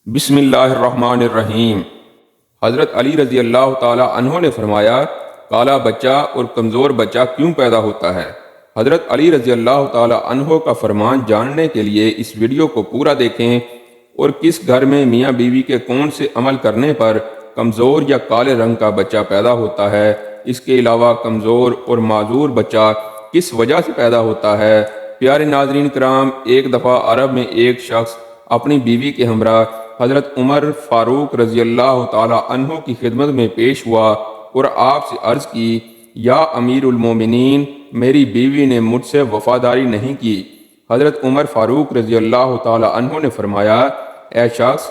بسم اللہ الرحمن الرحیم۔ حضرت علی رضی اللہ تعالی عنہ نے فرمایا، کالا بچہ اور کمزور بچہ کیوں پیدا ہوتا ہے؟ حضرت علی رضی اللہ تعالی عنہ کا فرمان جاننے کے لیے اس ویڈیو کو پورا دیکھیں، اور کس گھر میں میاں بیوی کے کون سے عمل کرنے پر کمزور یا کالے رنگ کا بچہ پیدا ہوتا ہے، اس کے علاوہ کمزور اور معذور بچہ کس وجہ سے پیدا ہوتا ہے۔ پیارے ناظرین کرام، ایک دفعہ عرب میں ایک شخص اپنی بیوی کے ہمراہ حضرت عمر فاروق رضی اللہ تعالی عنہ کی خدمت میں پیش ہوا اور آپ سے عرض کی، یا امیر المومنین، میری بیوی نے مجھ سے وفاداری نہیں کی۔ حضرت عمر فاروق رضی اللہ تعالی عنہ نے فرمایا، اے شخص،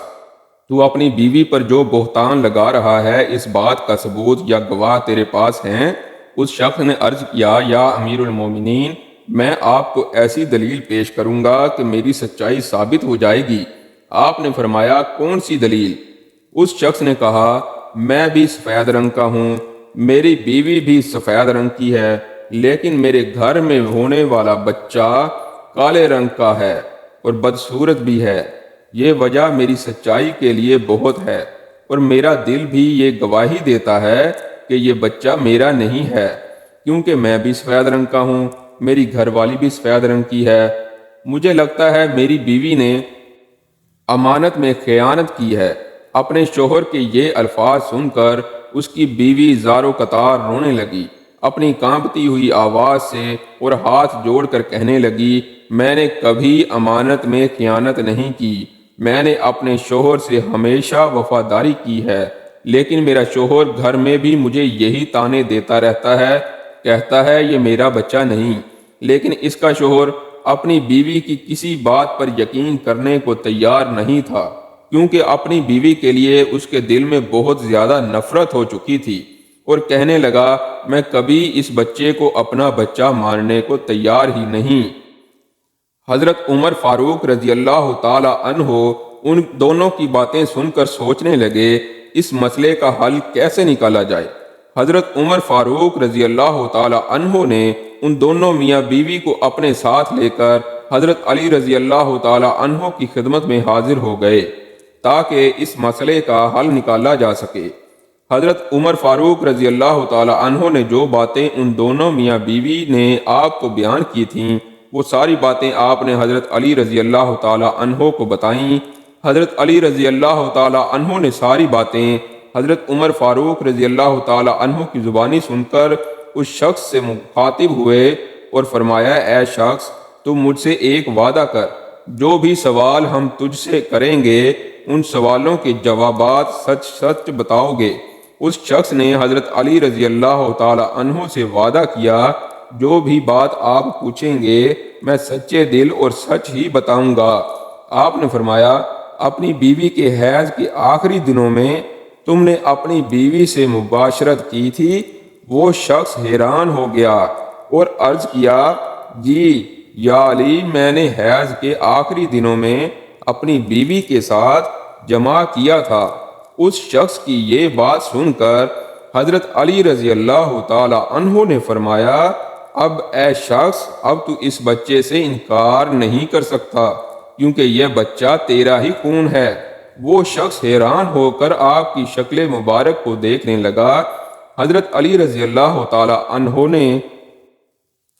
تو اپنی بیوی پر جو بہتان لگا رہا ہے، اس بات کا ثبوت یا گواہ تیرے پاس ہیں؟ اس شخص نے عرض کیا، یا امیر المومنین، میں آپ کو ایسی دلیل پیش کروں گا کہ میری سچائی ثابت ہو جائے گی۔ آپ نے فرمایا، کون سی دلیل؟ اس شخص نے کہا، میں بھی سفید رنگ کا ہوں، میری بیوی بھی سفید رنگ کی ہے، لیکن میرے گھر میں ہونے والا بچہ کالے رنگ کا ہے اور بدصورت بھی ہے۔ یہ وجہ میری سچائی کے لیے بہت ہے، اور میرا دل بھی یہ گواہی دیتا ہے کہ یہ بچہ میرا نہیں ہے، کیونکہ میں بھی سفید رنگ کا ہوں، میری گھر والی بھی سفید رنگ کی ہے۔ مجھے لگتا ہے میری بیوی نے امانت میں خیانت کی ہے۔ اپنے شوہر کے یہ الفاظ سن کر اس کی بیوی زار و قطار رونے لگی، اپنی کانپتی ہوئی آواز سے اور ہاتھ جوڑ کر کہنے لگی، میں نے کبھی امانت میں خیانت نہیں کی، میں نے اپنے شوہر سے ہمیشہ وفاداری کی ہے، لیکن میرا شوہر گھر میں بھی مجھے یہی طعنے دیتا رہتا ہے، کہتا ہے یہ میرا بچہ نہیں۔ لیکن اس کا شوہر اپنی بیوی کی کسی بات پر یقین کرنے کو تیار نہیں تھا، کیونکہ اپنی بیوی کے لیے اس کے دل میں بہت زیادہ نفرت ہو چکی تھی، اور کہنے لگا، میں کبھی اس بچے کو اپنا بچہ ماننے کو تیار ہی نہیں۔ حضرت عمر فاروق رضی اللہ تعالی عنہ ان دونوں کی باتیں سن کر سوچنے لگے، اس مسئلے کا حل کیسے نکالا جائے۔ حضرت عمر فاروق رضی اللہ تعالی عنہ نے ان دونوں میاں بیوی کو اپنے ساتھ لے کر حضرت علی رضی اللہ تعالی عنہ کی خدمت میں حاضر ہو گئے تاکہ اس مسئلے کا حل نکالا جا سکے۔ حضرت عمر فاروق رضی اللہ تعالی عنہ نے جو باتیں ان دونوں میاں بیوی نے آپ کو بیان کی تھیں، وہ ساری باتیں آپ نے حضرت علی رضی اللہ تعالی عنہ کو بتائیں۔ حضرت علی رضی اللہ تعالی عنہ نے ساری باتیں حضرت عمر فاروق رضی اللہ تعالی عنہ کی زبانی سن کر اس شخص سے مخاطب ہوئے اور فرمایا، اے شخص، تم مجھ سے ایک وعدہ کر، جو بھی سوال ہم تجھ سے کریں گے ان سوالوں کے جوابات سچ سچ بتاؤ گے۔ اس شخص نے حضرت علی رضی اللہ تعالی عنہ سے وعدہ کیا، جو بھی بات آپ پوچھیں گے میں سچے دل اور سچ ہی بتاؤں گا۔ آپ نے فرمایا، اپنی بیوی کے حیض کے آخری دنوں میں تم نے اپنی بیوی سے مباشرت کی تھی؟ وہ شخص حیران ہو گیا اور عرض کیا، جی یا علی، میں نے حیض کے آخری دنوں میں اپنی بیوی کے ساتھ جمع کیا تھا۔ اس شخص کی یہ بات سن کر حضرت علی رضی اللہ تعالی عنہ نے فرمایا، اب اے شخص، اب تو اس بچے سے انکار نہیں کر سکتا، کیونکہ یہ بچہ تیرا ہی خون ہے۔ وہ شخص حیران ہو کر آپ کی شکل مبارک کو دیکھنے لگا۔ حضرت علی رضی اللہ تعالی عنہ نے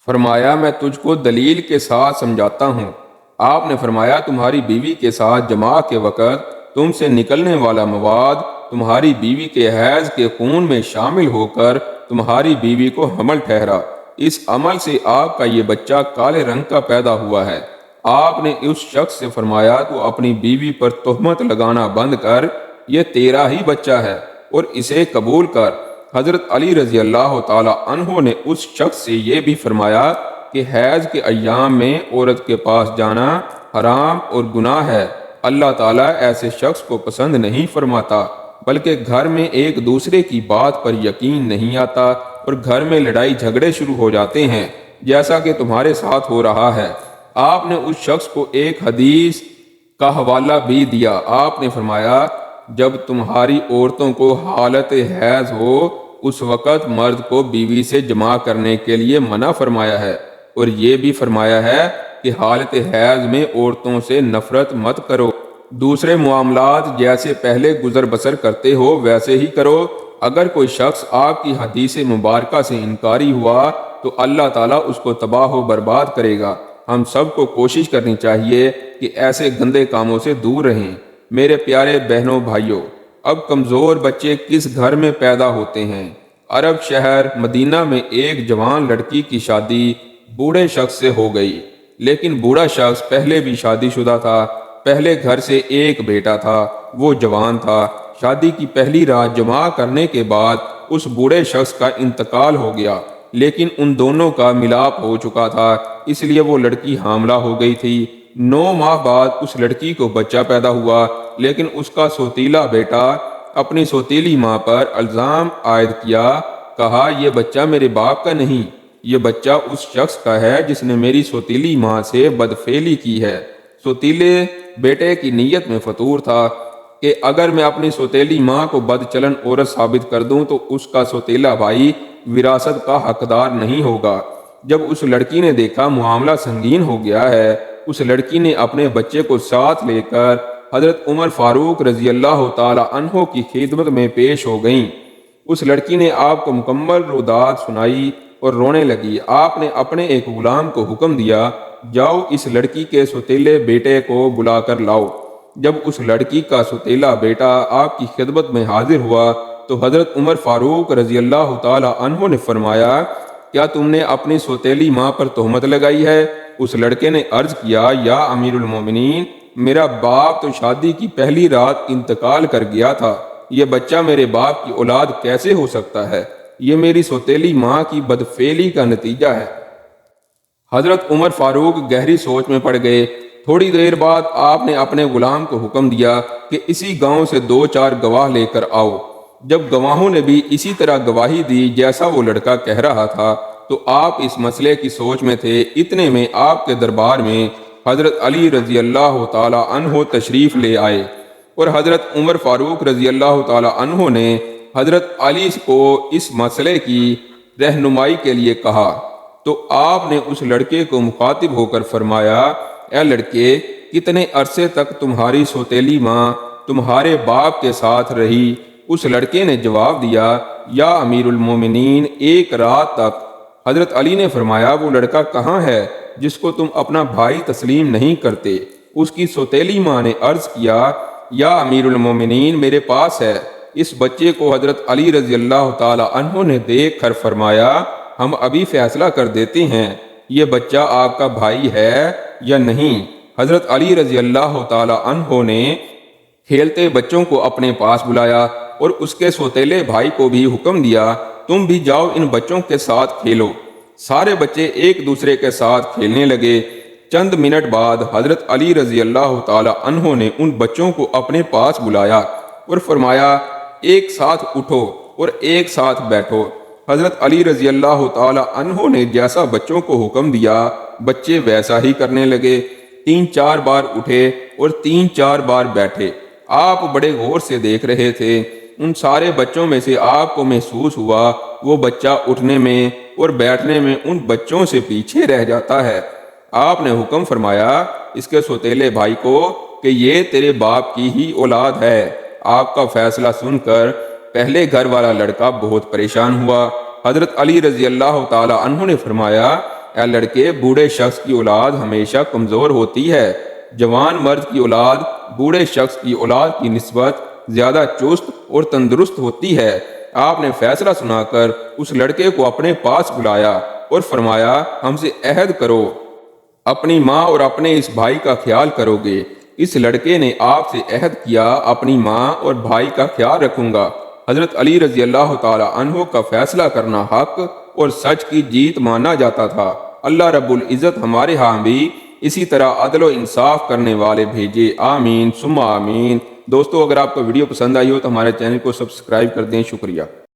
فرمایا، میں تجھ کو دلیل کے ساتھ سمجھاتا ہوں۔ آپ نے فرمایا، تمہاری بیوی کے ساتھ جماع کے وقت تم سے نکلنے والا مواد تمہاری بیوی کے حیض کے خون میں شامل ہو کر تمہاری بیوی کو حمل ٹھہرا، اس عمل سے آپ کا یہ بچہ کالے رنگ کا پیدا ہوا ہے۔ آپ نے اس شخص سے فرمایا، تو اپنی بیوی پر تہمت لگانا بند کر، یہ تیرا ہی بچہ ہے اور اسے قبول کر۔ حضرت علی رضی اللہ تعالی عنہ نے اس شخص سے یہ بھی فرمایا کہ حیض کے ایام میں عورت کے پاس جانا حرام اور گناہ ہے۔ اللہ تعالیٰ ایسے شخص کو پسند نہیں فرماتا، بلکہ گھر میں ایک دوسرے کی بات پر یقین نہیں آتا اور گھر میں لڑائی جھگڑے شروع ہو جاتے ہیں، جیسا کہ تمہارے ساتھ ہو رہا ہے۔ آپ نے اس شخص کو ایک حدیث کا حوالہ بھی دیا۔ آپ نے فرمایا، جب تمہاری عورتوں کو حالت حیض ہو، اس وقت مرد کو بیوی سے جماع کرنے کے لیے منع فرمایا ہے، اور یہ بھی فرمایا ہے کہ حالت حیض میں عورتوں سے نفرت مت کرو۔ دوسرے معاملات جیسے پہلے گزر بسر کرتے ہو ویسے ہی کرو۔ اگر کوئی شخص آپ کی حدیث مبارکہ سے انکاری ہوا تو اللہ تعالیٰ اس کو تباہ و برباد کرے گا۔ ہم سب کو کوشش کرنی چاہیے کہ ایسے گندے کاموں سے دور رہیں۔ میرے پیارے بہنوں بھائیوں، اب کمزور بچے کس گھر میں پیدا ہوتے ہیں؟ عرب شہر مدینہ میں ایک جوان لڑکی کی شادی بوڑھے شخص سے ہو گئی، لیکن بوڑھا شخص پہلے بھی شادی شدہ تھا۔ پہلے گھر سے ایک بیٹا تھا، وہ جوان تھا۔ شادی کی پہلی رات جمع کرنے کے بعد اس بوڑھے شخص کا انتقال ہو گیا، لیکن ان دونوں کا ملاپ ہو چکا تھا، اس لیے وہ لڑکی حاملہ ہو گئی تھی۔ 9 ماہ بعد اس لڑکی کو بچہ پیدا ہوا، لیکن اس کا سوتیلا بیٹا اپنی سوتیلی ماں پر الزام عائد کیا، کہا یہ بچہ میرے باپ کا نہیں، یہ بچہ اس شخص کا ہے جس نے میری سوتیلی ماں سے بدفعلی کی ہے۔ سوتیلے بیٹے کی نیت میں فطور تھا کہ اگر میں اپنی سوتیلی ماں کو بد چلن عورت ثابت کر دوں تو اس کا سوتیلا بھائی وراثت کا حقدار نہیں ہوگا۔ جب اس لڑکی نے دیکھا معاملہ سنگین ہو گیا ہے، اس لڑکی نے اپنے بچے کو ساتھ لے کر حضرت عمر فاروق رضی اللہ تعالی عنہ کی خدمت میں پیش ہو گئیں۔ اس لڑکی نے آپ کو مکمل روداد سنائی اور رونے لگی۔ آپ نے اپنے ایک غلام کو حکم دیا، جاؤ اس لڑکی کے سوتیلے بیٹے کو بلا کر لاؤ۔ جب اس لڑکی کا سوتیلا بیٹا آپ کی خدمت میں حاضر ہوا تو حضرت عمر فاروق رضی اللہ تعالی عنہ نے فرمایا، کیا تم نے اپنی سوتیلی ماں پر تہمت لگائی ہے؟ اس لڑکے نے عرض کیا، یا امیر المومنین، میرا باپ تو شادی کی پہلی رات انتقال کر گیا تھا، یہ بچہ میرے باپ کی اولاد کیسے ہو سکتا ہے؟ یہ میری سوتیلی ماں کی بدفعلی کا نتیجہ ہے۔ حضرت عمر فاروق گہری سوچ میں پڑ گئے۔ تھوڑی دیر بعد آپ نے اپنے غلام کو حکم دیا کہ اسی گاؤں سے 2-4 گواہ لے کر آؤ۔ جب گواہوں نے بھی اسی طرح گواہی دی جیسا وہ لڑکا کہہ رہا تھا تو آپ اس مسئلے کی سوچ میں تھے۔ اتنے میں آپ کے دربار میں حضرت علی رضی اللہ تعالی عنہ تشریف لے آئے اور حضرت عمر فاروق رضی اللہ تعالی عنہ نے حضرت علی کو اس مسئلے کی رہنمائی کے لیے کہا تو آپ نے اس لڑکے کو مخاطب ہو کر فرمایا، اے لڑکے، کتنے عرصے تک تمہاری سوتیلی ماں تمہارے باپ کے ساتھ رہی؟ اس لڑکے نے جواب دیا، یا امیر المومنین، 1 رات تک۔ حضرت علی نے فرمایا، وہ لڑکا کہاں ہے جس کو تم اپنا بھائی تسلیم نہیں کرتے؟ اس کی سوتیلی ماں نے عرض کیا، یا امیر المومنین، میرے پاس ہے۔ اس بچے کو حضرت علی رضی اللہ تعالی عنہ نے دیکھ کر فرمایا، ہم ابھی فیصلہ کر دیتے ہیں، یہ بچہ آپ کا بھائی ہے یا نہیں۔ حضرت علی رضی اللہ تعالی عنہ نے کھیلتے بچوں کو اپنے پاس بلایا اور اس کے سوتیلے بھائی کو بھی حکم دیا، تم بھی جاؤ ان بچوں کے ساتھ کھیلو۔ سارے بچے ایک دوسرے کے ساتھ کھیلنے لگے۔ چند منٹ بعد حضرت علی رضی اللہ تعالی عنہ نے ان بچوں کو اپنے پاس بلایا اور فرمایا، ایک ساتھ اٹھو اور ایک ساتھ بیٹھو۔ حضرت علی رضی اللہ تعالی عنہ نے جیسا بچوں کو حکم دیا بچے ویسا ہی کرنے لگے۔ 3-4 بار اٹھے اور 3-4 بار بیٹھے۔ آپ بڑے غور سے دیکھ رہے تھے۔ ان سارے بچوں میں سے آپ کو محسوس ہوا وہ بچہ اٹھنے میں اور بیٹھنے میں ان بچوں سے پیچھے رہ جاتا ہے۔ آپ نے حکم فرمایا اس کے سوتیلے بھائی کو کہ یہ تیرے باپ کی ہی اولاد ہے۔ آپ کا فیصلہ سن کر پہلے گھر والا لڑکا بہت پریشان ہوا۔ حضرت علی رضی اللہ تعالی عنہ نے فرمایا، اے لڑکے، بوڑھے شخص کی اولاد ہمیشہ کمزور ہوتی ہے۔ جوان مرد کی اولاد بوڑھے شخص کی اولاد کی نسبت زیادہ چست اور تندرست ہوتی ہے۔ آپ نے فیصلہ سنا کر اس لڑکے کو اپنے پاس بلایا اور فرمایا، ہم سے عہد کرو، اپنی ماں اور اپنے اس بھائی کا خیال کرو گے۔ اس لڑکے نے آپ سے عہد کیا، اپنی ماں اور بھائی کا خیال رکھوں گا۔ حضرت علی رضی اللہ تعالی عنہ کا فیصلہ کرنا حق اور سچ کی جیت مانا جاتا تھا۔ اللہ رب العزت ہمارے ہاں بھی اسی طرح عدل و انصاف کرنے والے بھیجے، آمین ثم آمین۔ دوستو، اگر آپ کو ویڈیو پسند آئی ہو تو ہمارے چینل کو سبسکرائب کر دیں۔ شکریہ۔